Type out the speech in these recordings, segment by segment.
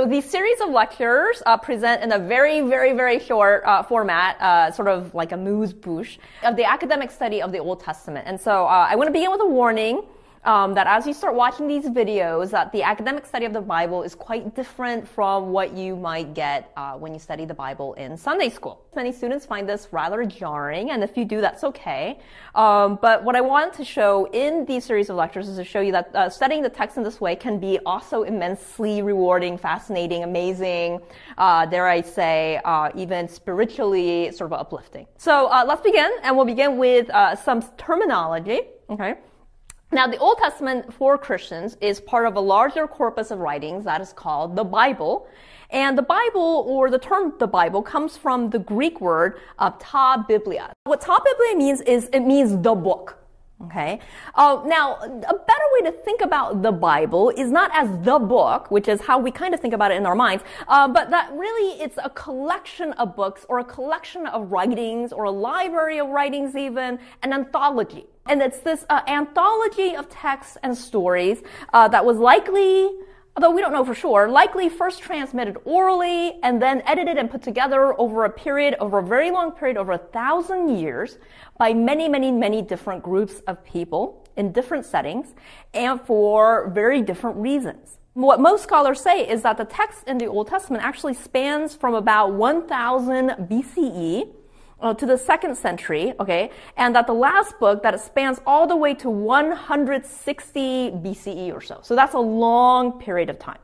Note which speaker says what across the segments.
Speaker 1: So these series of lectures present in a very, very, very short format, sort of like a amuse-bouche of the academic study of the Old Testament. And so I want to begin with a warning that as you start watching these videos, that the academic study of the Bible is quite different from what you might get when you study the Bible in Sunday school. Many students find this rather jarring, and if you do, that's okay. But what I want to show in these series of lectures is to show you that studying the text in this way can be also immensely rewarding, fascinating, amazing, dare I say, even spiritually sort of uplifting. So let's begin, and we'll begin with some terminology, okay? Now, the Old Testament for Christians is part of a larger corpus of writings that is called the Bible. And the Bible, or the term the Bible, comes from the Greek word ta biblia. What ta biblia means is it means the book. Okay. Now, a better way to think about the Bible is not as the book, which is how we kind of think about it in our minds, but that really it's a collection of books or a collection of writings or a library of writings even, an anthology. And it's this anthology of texts and stories that was likely, although we don't know for sure, likely first transmitted orally and then edited and put together over a very long period, over 1,000 years by many, many, many different groups of people in different settings and for very different reasons. What most scholars say is that the text in the Old Testament actually spans from about 1000 BCE to the 2nd century, okay, and that the last book that it spans all the way to 160 BCE or so. So that's a long period of time.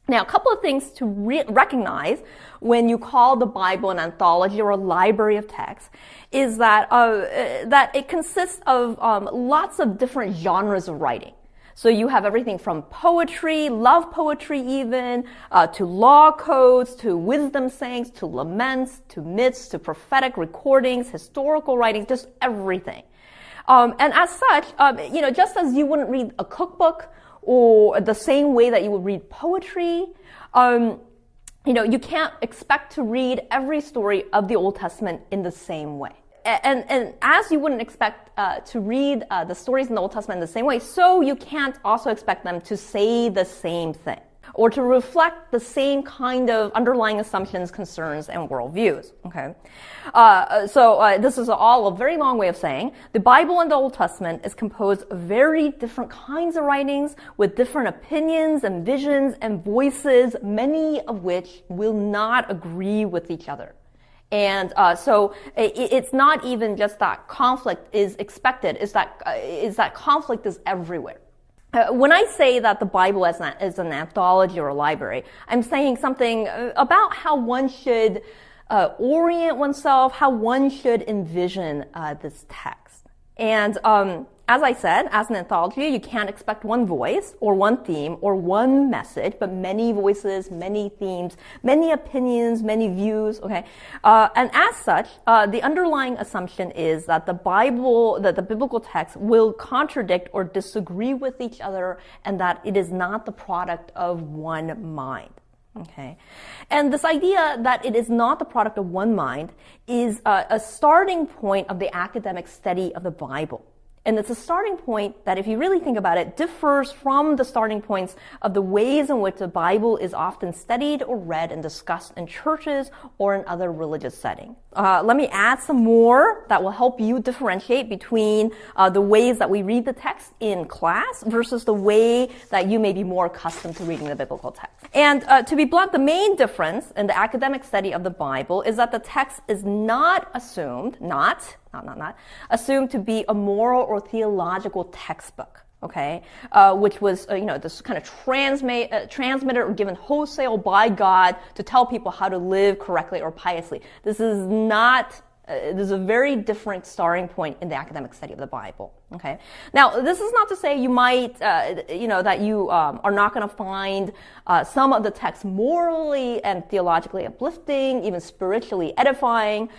Speaker 1: Now, a couple of things to recognize when you call the Bible an anthology or a library of texts is that that it consists of lots of different genres of writing. So you have everything from poetry, love poetry even, to law codes, to wisdom sayings, to laments, to myths, to prophetic recordings, historical writings, just everything. And as such, just as you wouldn't read a cookbook or the same way that you would read poetry, you can't expect to read every story of the Old Testament in the same way. And as you wouldn't expect to read the stories in the Old Testament in the same way, so you can't also expect them to say the same thing or to reflect the same kind of underlying assumptions, concerns, and worldviews. Okay, so this is all a very long way of saying the Bible and the Old Testament is composed of very different kinds of writings with different opinions and visions and voices, many of which will not agree with each other. And so it's not even just that conflict is expected, is that conflict is everywhere. When I say that the Bible is an anthology or a library, I'm saying something about how one should orient oneself, how one should envision this text. And as I said, as an anthology, you can't expect one voice or one theme or one message, but many voices, many themes, many opinions, many views, okay? And as such, the underlying assumption is that the biblical text will contradict or disagree with each other and that it is not the product of one mind. Okay. And this idea that it is not the product of one mind is a starting point of the academic study of the Bible. And it's a starting point that, if you really think about it, differs from the starting points of the ways in which the Bible is often studied or read and discussed in churches or in other religious settings. Let me add some more that will help you differentiate between the ways that we read the text in class versus the way that you may be more accustomed to reading the biblical text. And to be blunt, the main difference in the academic study of the Bible is that the text is not assumed, assumed to be a moral or theological textbook, okay, which was, this kind of transmitted or given wholesale by God to tell people how to live correctly or piously. This is not, this is a very different starting point in the academic study of the Bible, okay. Now, this is not to say you might, that you are not going to find some of the text morally and theologically uplifting, even spiritually edifying.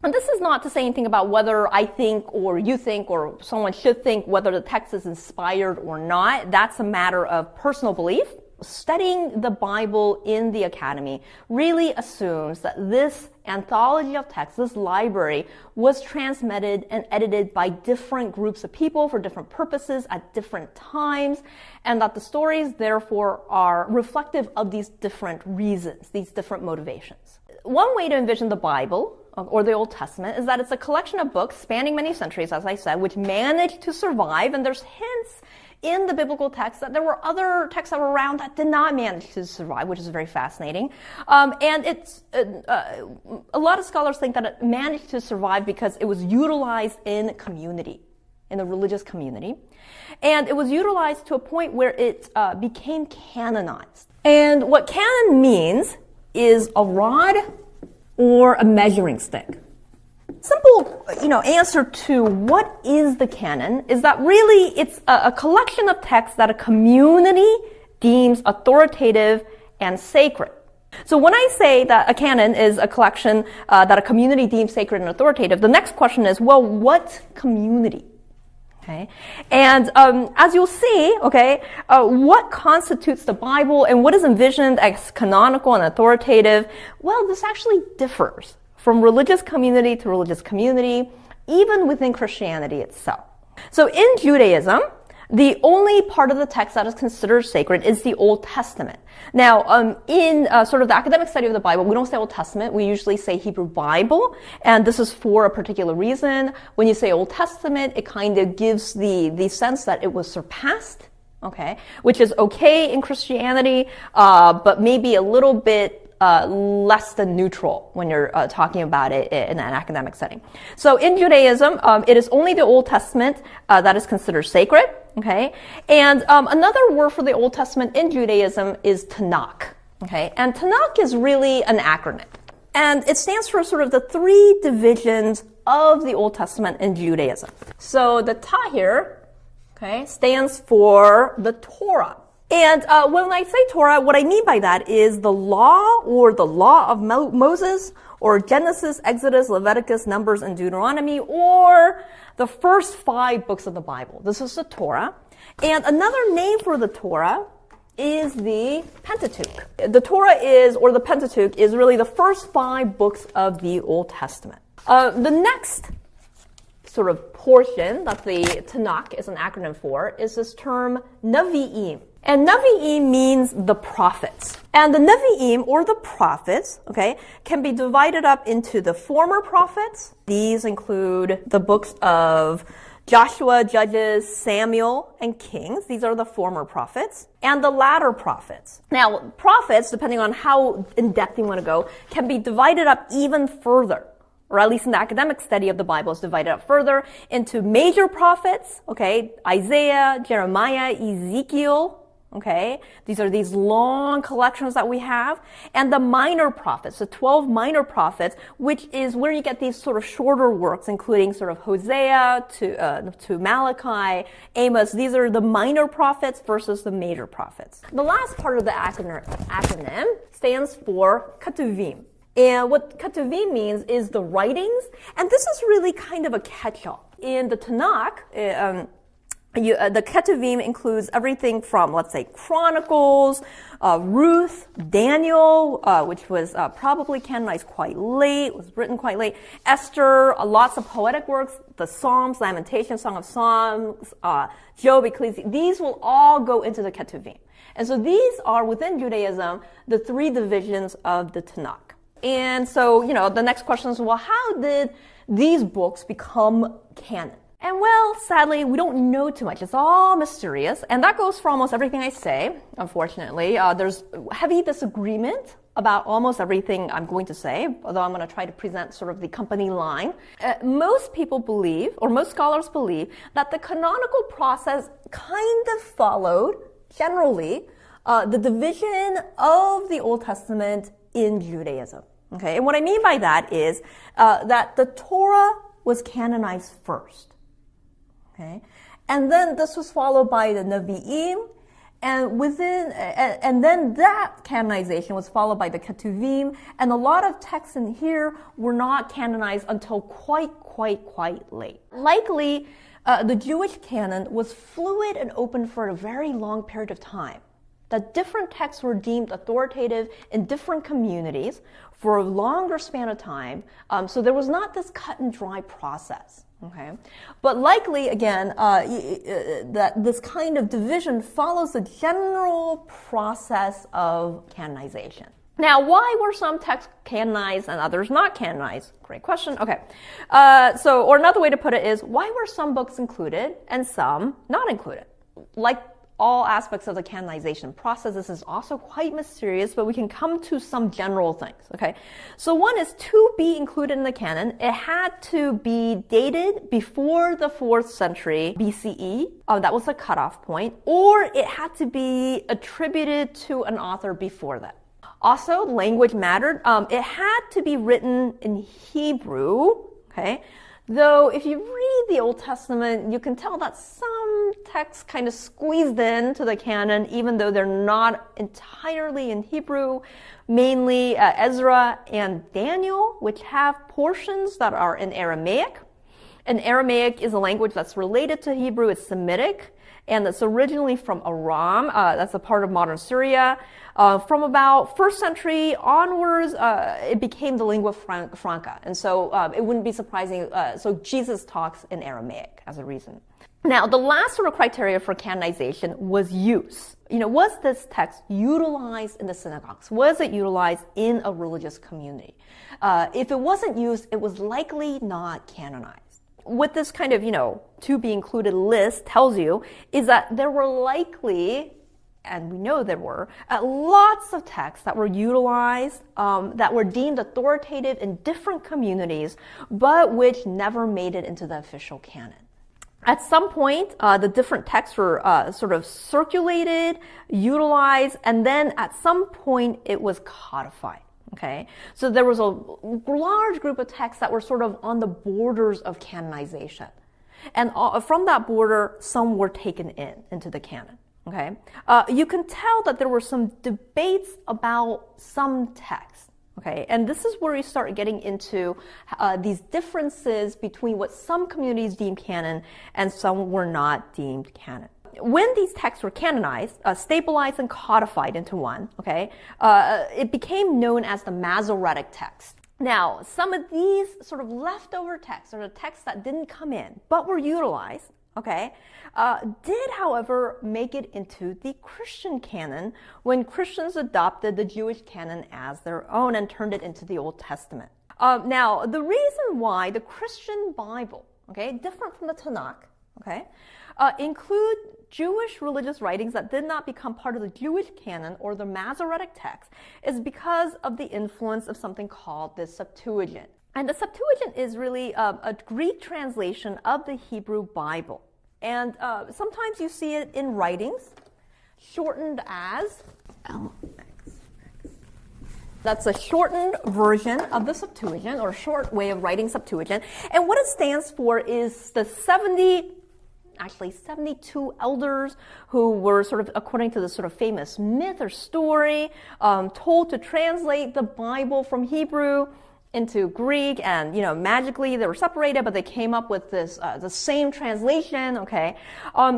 Speaker 1: And this is not to say anything about whether I think or you think or someone should think whether the text is inspired or not. That's a matter of personal belief. Studying the Bible in the academy really assumes that this anthology of texts, this library, was transmitted and edited by different groups of people for different purposes at different times, and that the stories, therefore, are reflective of these different reasons, these different motivations. One way to envision the Bible, or the Old Testament, is that it's a collection of books spanning many centuries, as I said, which managed to survive, and there's hints in the biblical text that there were other texts that were around that did not manage to survive, which is very fascinating. And it's a lot of scholars think that it managed to survive because it was utilized in community, in the religious community. And it was utilized to a point where it became canonized. And what canon means is a rod or a measuring stick. Simple, answer to what is the canon is that really it's a collection of texts that a community deems authoritative and sacred. So when I say that a canon is a collection that a community deems sacred and authoritative, the next question is, well, what community? Okay, and as you'll see, what constitutes the Bible and what is envisioned as canonical and authoritative? Well, this actually differs from religious community to religious community, even within Christianity itself. So in Judaism, the only part of the text that is considered sacred is the Old Testament. Now, in sort of the academic study of the Bible, we don't say Old Testament, we usually say Hebrew Bible, and this is for a particular reason. When you say Old Testament, it kind of gives the sense that it was surpassed, which is okay in Christianity, but maybe a little bit less than neutral when you're talking about it in an academic setting. So in Judaism, it is only the Old Testament that is considered sacred. And another word for the Old Testament in Judaism is Tanakh. And Tanakh is really an acronym. And it stands for sort of the three divisions of the Old Testament in Judaism. So the Ta here, stands for the Torah. And when I say Torah, what I mean by that is the law or the law of Moses, or Genesis, Exodus, Leviticus, Numbers, and Deuteronomy, or the first 5 books of the Bible. This is the Torah. And another name for the Torah is the Pentateuch. The Torah is, or the Pentateuch, is really the first 5 books of the Old Testament. The next sort of portion that the Tanakh is an acronym for is this term Navi'im. And Navi'im means the prophets. And the Navi'im, or the prophets, can be divided up into the former prophets. These include the books of Joshua, Judges, Samuel, and Kings. These are the former prophets. And the latter prophets. Now, prophets, depending on how in-depth you want to go, can be divided up even further. Or at least in the academic study of the Bible is divided up further into major prophets, Isaiah, Jeremiah, Ezekiel, these are these long collections that we have, and the minor prophets, the 12 minor prophets, which is where you get these sort of shorter works, including sort of Hosea to Malachi, Amos. These are the minor prophets versus the major prophets. The last part of the acronym stands for Ketuvim. And what Ketuvim means is the writings, and this is really kind of a catch-all. In the Tanakh, the Ketuvim includes everything from, let's say, Chronicles, Ruth, Daniel, which was probably canonized quite late, was written quite late, Esther, lots of poetic works, the Psalms, Lamentations, Song of Songs, Job, Ecclesiastes. These will all go into the Ketuvim. And so these are, within Judaism, the 3 divisions of the Tanakh. And so, the next question is, well, how did these books become canon? And well, sadly, we don't know too much. It's all mysterious. And that goes for almost everything I say, unfortunately. There's heavy disagreement about almost everything I'm going to say, although I'm going to try to present sort of the company line. Most people believe, or most scholars believe, that the canonical process kind of followed, generally, the division of the Old Testament in Judaism. And what I mean by that is that the Torah was canonized first. And then this was followed by the Nevi'im, and then that canonization was followed by the Ketuvim, and a lot of texts in here were not canonized until quite late. Likely, the Jewish canon was fluid and open for a very long period of time. that different texts were deemed authoritative in different communities for a longer span of time. So there was not this cut and dry process. Okay, but likely, again, that this kind of division follows the general process of canonization. Now, why were some texts canonized and others not canonized? Great question. Okay, or another way to put it is, why were some books included and some not included? Like all aspects of the canonization process, this is also quite mysterious, but we can come to some general things, okay? So one is, to be included in the canon, it had to be dated before the 4th century BCE, that was the cutoff point, or it had to be attributed to an author before that. Also, language mattered. It had to be written in Hebrew, okay? Though if you read the Old Testament, you can tell that some texts kind of squeezed into the canon, even though they're not entirely in Hebrew, mainly Ezra and Daniel, which have portions that are in Aramaic. And Aramaic is a language that's related to Hebrew. It's Semitic, and it's originally from Aram. That's a part of modern Syria. From about 1st century onwards, it became the lingua franca. And so it wouldn't be surprising. So Jesus talks in Aramaic as a reason. Now, the last sort of criteria for canonization was use. Was this text utilized in the synagogues? Was it utilized in a religious community? If it wasn't used, it was likely not canonized. What this kind of, to be included list tells you is that there were likely, and we know there were, lots of texts that were utilized, that were deemed authoritative in different communities, but which never made it into the official canon. At some point, the different texts were sort of circulated, utilized, and then at some point it was codified. Okay, so there was a large group of texts that were sort of on the borders of canonization. And from that border, some were taken into the canon. Okay, you can tell that there were some debates about some texts. Okay, and this is where we start getting into these differences between what some communities deemed canon and some were not deemed canon. When these texts were canonized, stabilized and codified into one, okay, it became known as the Masoretic text. Now, some of these sort of leftover texts, or the texts that didn't come in but were utilized, okay, did, however, make it into the Christian canon when Christians adopted the Jewish canon as their own and turned it into the Old Testament. Now, the reason why the Christian Bible, okay, different from the Tanakh, okay, include Jewish religious writings that did not become part of the Jewish canon or the Masoretic text is because of the influence of something called the Septuagint. And the Septuagint is really a Greek translation of the Hebrew Bible. And sometimes you see it in writings shortened as LXX. That's a shortened version of the Septuagint, or a short way of writing Septuagint. And what it stands for is the 72 elders who were sort of, according to the sort of famous myth or story, told to translate the Bible from Hebrew into Greek, and magically they were separated, but they came up with this the same translation. Okay,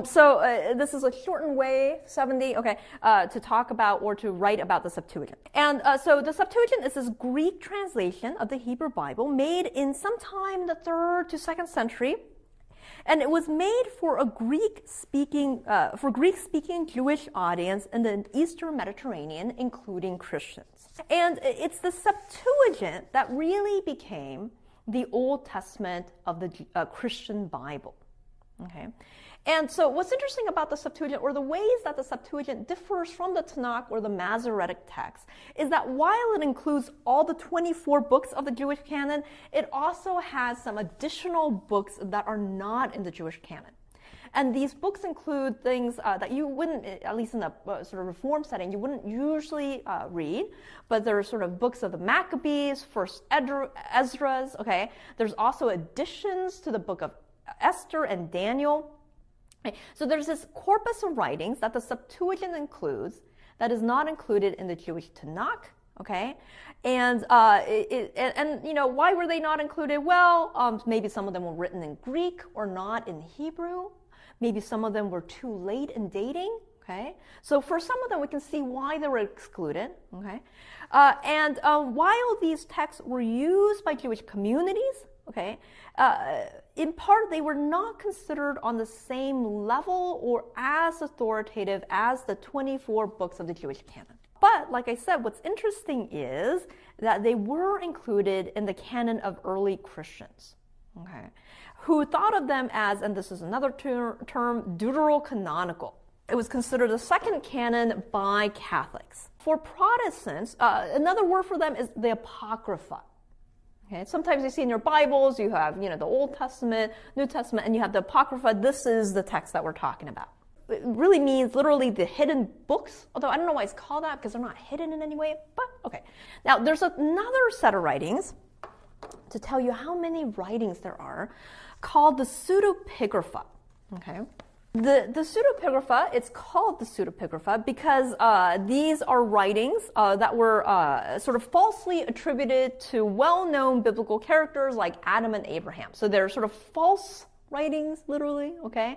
Speaker 1: so this is a shortened way, 70. Okay, to talk about or to write about the Septuagint. And so the Septuagint is this Greek translation of the Hebrew Bible made in sometime in the 3rd to 2nd century. And it was made for a Greek-speaking Jewish audience in the Eastern Mediterranean, including Christians. And it's the Septuagint that really became the Old Testament of the Christian Bible. Okay, and so what's interesting about the Septuagint, or the ways that the Septuagint differs from the Tanakh or the Masoretic text, is that while it includes all the 24 books of the Jewish canon, it also has some additional books that are not in the Jewish canon. And these books include things that you wouldn't, at least in a sort of reform setting, you wouldn't usually read, but there are sort of books of the Maccabees, first Ezra's, okay? There's also additions to the book of Esther and Daniel. Okay, so there's this corpus of writings that the Septuagint includes that is not included in the Jewish Tanakh. Okay, and why were they not included? Well, maybe some of them were written in Greek or not in Hebrew. Maybe some of them were too late in dating. Okay, so for some of them, we can see why they were excluded. Okay, and while these texts were used by Jewish communities, okay, in part they were not considered on the same level or as authoritative as the 24 books of the Jewish canon. But like I said, what's interesting is that they were included in the canon of early Christians, okay, who thought of them as, and this is another term, deuterocanonical. It was considered the second canon by Catholics. For Protestants, another word for them is the Apocrypha. Okay, sometimes you see in your Bibles, you have, the Old Testament, New Testament, and you have the Apocrypha. This is the text that we're talking about. It really means literally the hidden books, although I don't know why it's called that because they're not hidden in any way, but okay. Now, there's another set of writings to tell you how many writings there are called the Pseudepigrapha, okay? The Pseudepigrapha, it's called the Pseudepigrapha because these are writings that were sort of falsely attributed to well-known biblical characters like Adam and Abraham. So they're sort of false writings, literally, okay?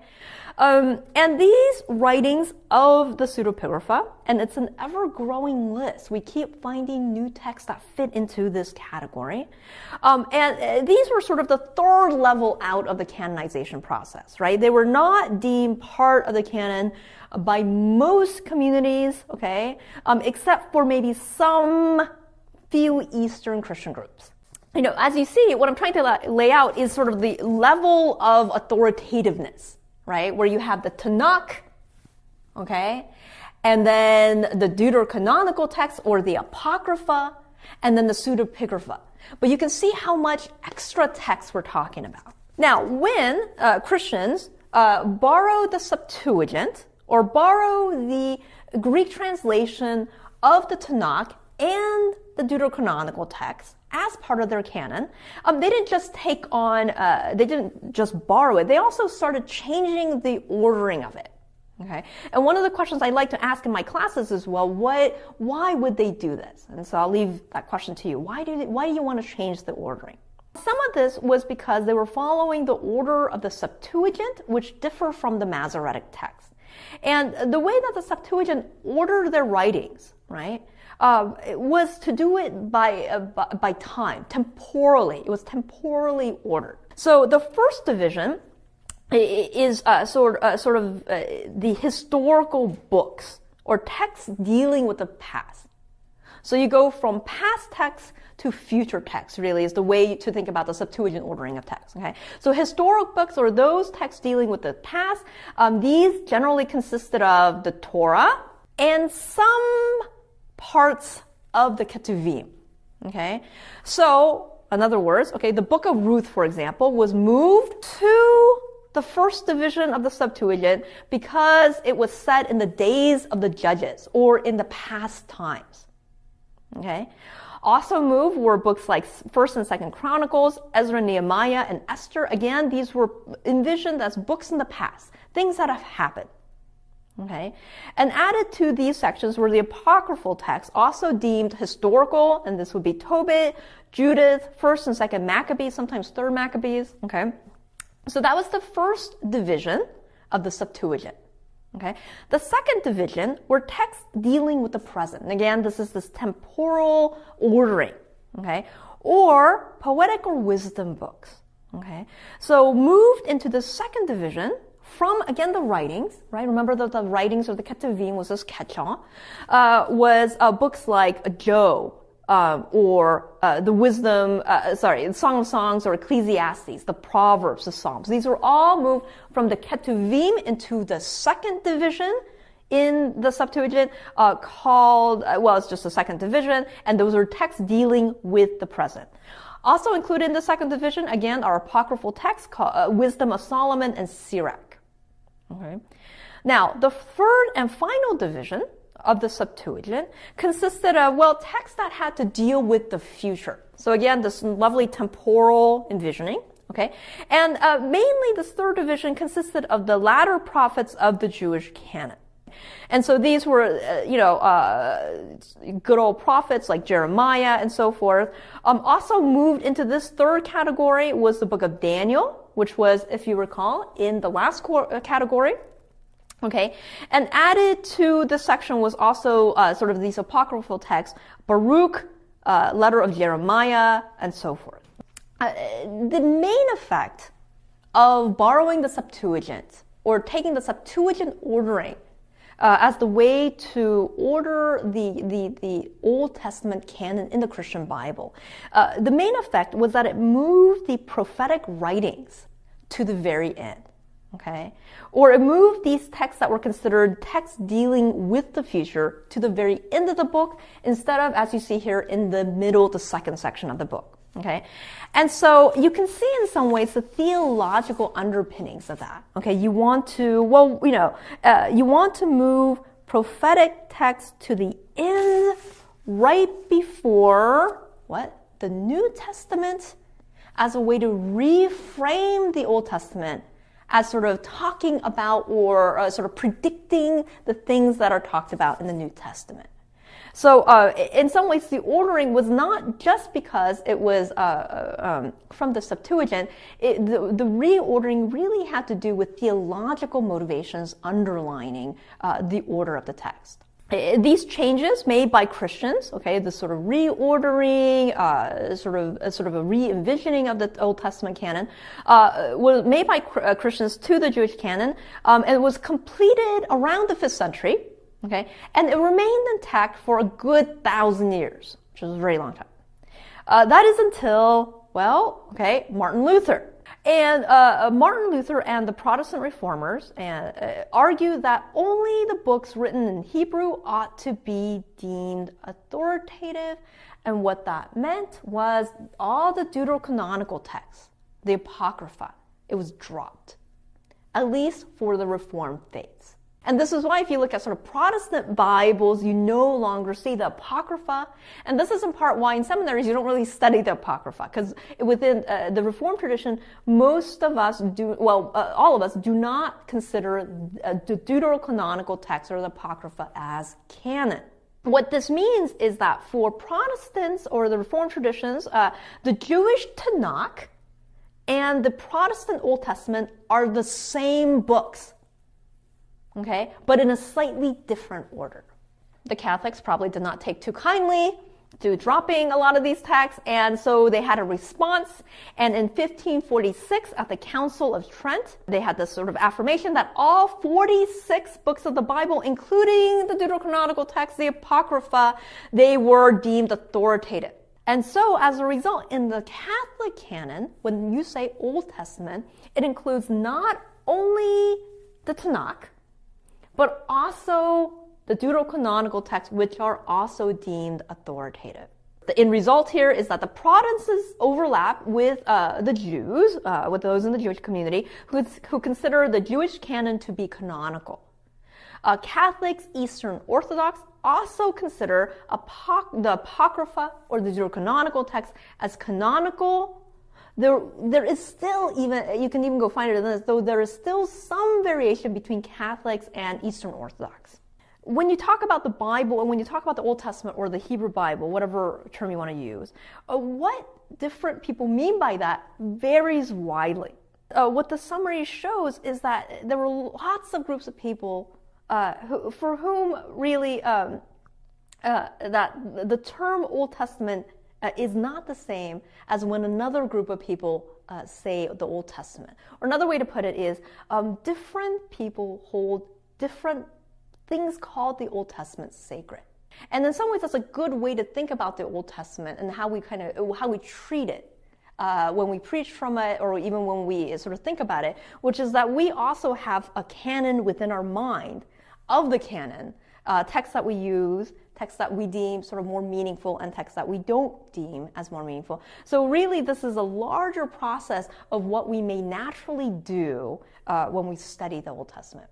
Speaker 1: And these writings of the Pseudepigrapha, and it's an ever-growing list. We keep finding new texts that fit into this category. And these were sort of the third level out of the canonization process, right? They were not deemed part of the canon by most communities, okay? Except for maybe some few Eastern Christian groups. As you see, what I'm trying to lay out is sort of the level of authoritativeness, right? Where you have the Tanakh, okay? And then the deuterocanonical text or the Apocrypha, and then the Pseudepigrapha. But you can see how much extra text we're talking about. Now, when Christians borrow the Septuagint or borrow the Greek translation of the Tanakh and the deuterocanonical text as part of their canon, they didn't just they didn't just borrow it, they also started changing the ordering of it. Okay? And one of the questions I like to ask in my classes is, well, why would they do this? And so I'll leave that question to you. Why do you want to change the ordering? Some of this was because they were following the order of the Septuagint, which differ from the Masoretic text. And the way that the Septuagint ordered their writings, right, it was to do it by time, temporally. It was temporally ordered. So the first division is sort of the historical books or texts dealing with the past. So you go from past texts to future texts, really, is the way to think about the Septuagint ordering of texts. Okay, so historic books or those texts dealing with the past, these generally consisted of the Torah and some parts of the Ketuvim. Okay, so in other words, okay, the book of Ruth, for example, was moved to the first division of the Septuagint because it was set in the days of the judges or in the past times. Okay, also moved were books like 1st and 2nd Chronicles, Ezra, Nehemiah, and Esther. Again, these were envisioned as books in the past, things that have happened. Okay, and added to these sections were the apocryphal texts, also deemed historical, and this would be Tobit, Judith, 1st and 2nd Maccabees, sometimes 3rd Maccabees. Okay, so that was the first division of the Septuagint. Okay, the second division were texts dealing with the present. And again, this is this temporal ordering. Okay, or poetic or wisdom books. Okay, so moved into the second division from, again, the writings, right? Remember that the writings of the Ketuvim was this catch-all, was books like Job, or the wisdom, Song of Songs or Ecclesiastes, the Proverbs, the Psalms. These were all moved from the Ketuvim into the second division in the Septuagint called, it's just the second division, and those are texts dealing with the present. Also included in the second division, again, are apocryphal texts called Wisdom of Solomon and Sirach. Okay. Now, the third and final division of the Septuagint consisted of, texts that had to deal with the future. So again, this lovely temporal envisioning, okay? And mainly this third division consisted of the latter prophets of the Jewish canon. And so these were, good old prophets like Jeremiah and so forth. Also moved into this third category was the book of Daniel, which was, if you recall, in the last category. Okay, and added to this section was also sort of these apocryphal texts, Baruch, letter of Jeremiah, and so forth. The main effect of borrowing the Septuagint or taking the Septuagint ordering as the way to order the Old Testament canon in the Christian Bible, the main effect was that it moved the prophetic writings to the very end. Okay, or it moved these texts that were considered texts dealing with the future to the very end of the book instead of, as you see here, in the middle, the second section of the book. Okay, and so you can see in some ways the theological underpinnings of that. Okay, you want to, you want to move prophetic texts to the end right before what? The New Testament, as a way to reframe the Old Testament as sort of talking about or sort of predicting the things that are talked about in the New Testament. So in some ways, the ordering was not just because it was from the Septuagint. The reordering really had to do with theological motivations underlining the order of the text. These changes made by Christians, okay, this sort of reordering, sort of a re-envisioning of the Old Testament canon, was made by Christians to the Jewish canon, and it was completed around the 5th century, okay, and it remained intact for a good 1,000 years, which is a very long time. That is until, Martin Luther. And Martin Luther and the Protestant reformers argued that only the books written in Hebrew ought to be deemed authoritative. And what that meant was all the deuterocanonical texts, the Apocrypha, it was dropped, at least for the Reformed faiths. And this is why if you look at sort of Protestant Bibles, you no longer see the Apocrypha. And this is in part why in seminaries you don't really study the Apocrypha, because within the Reformed tradition, most of us all of us do not consider the deuterocanonical text or the Apocrypha as canon. What this means is that for Protestants or the Reformed traditions, the Jewish Tanakh and the Protestant Old Testament are the same books. Okay, but in a slightly different order. The Catholics probably did not take too kindly to dropping a lot of these texts, and so they had a response. And in 1546, at the Council of Trent, they had this sort of affirmation that all 46 books of the Bible, including the deuterocanonical texts, the Apocrypha, they were deemed authoritative. And so, as a result, in the Catholic canon, when you say Old Testament, it includes not only the Tanakh, but also the deuterocanonical texts, which are also deemed authoritative. The end result here is that the Protestants overlap with the Jews, with those in the Jewish community, who consider the Jewish canon to be canonical. Catholics, Eastern Orthodox, also consider the Apocrypha or the deuterocanonical text as canonical. There is still you can even go find it in this, though there is still some variation between Catholics and Eastern Orthodox. When you talk about the Bible and when you talk about the Old Testament or the Hebrew Bible, whatever term you want to use, what different people mean by that varies widely. What the summary shows is that there were lots of groups of people for whom really that the term Old Testament is not the same as when another group of people say the Old Testament. Or another way to put it is different people hold different things called the Old Testament sacred. And in some ways that's a good way to think about the Old Testament and how we treat it when we preach from it, or even when we sort of think about it, which is that we also have a canon within our mind of the canon, texts that we use, texts that we deem sort of more meaningful, and texts that we don't deem as more meaningful. So really this is a larger process of what we may naturally do when we study the Old Testament.